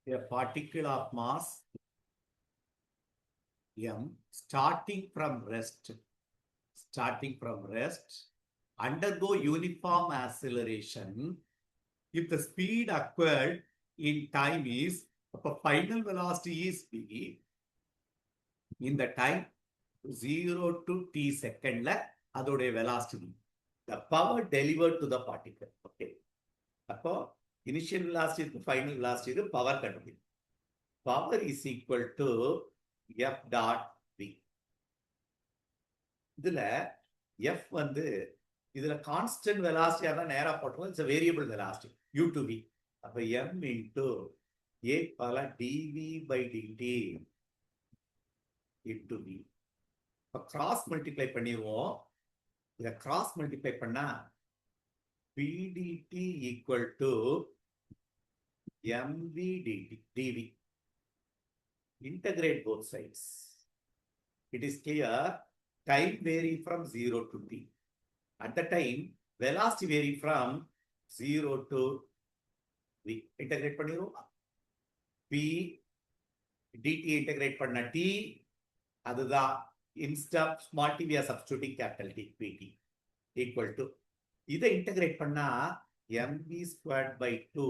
a particle of mass m starting from rest undergo uniform acceleration if the speed acquired in time is final velocity is v in the time 0 to t second அதோடைய velocity the power delivered to the particle. Okay. அப்போ initial velocity final velocity power கண்டுபிடிக்கும். Power is equal to f dot v. இதுல f வந்து இதுல constant வெலாசிட்டியா தான் நேரா போட்டுருவோம். It's variable velocity u to v. அப்ப m into a பல dv by dt into v. இப்ப கிராஸ் மல்டிப்ளை பண்ணிடுவோம். இதை கிராஸ் மல்டிப்ளை பண்ணா pdt equal to mv dv. Integrate both sides. It is clear time vary from 0 to t. At the time, velocity vary from 0 to v. Integrate பண்ணிரும். p dt integrate பண்ண t அதுதான் instead of small t we are substituting capital T pt equal to இதை integrate பண்ணா mv squared by 2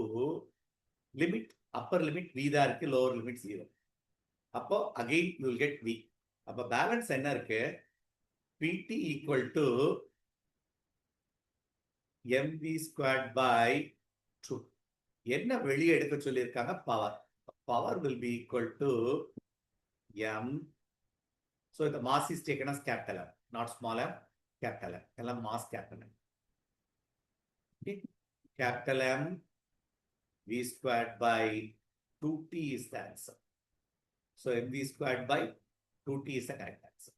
limit upper limit v தான் இருக்கு, lower limit 0. அப்போ again you will get v. அப்போ balance என்ன இருக்கு? pt equal to mv squared by 2. என்ன வெளியே எடுக்க சொல்லியிருக்காங்க? Power. Power will be equal to m. So the mass is taken as capital M, not small m, capital M. எல்லாம் mass capital M. Okay. Capital M v squared by 2t is the answer. So mv squared by 2t is the correct answer.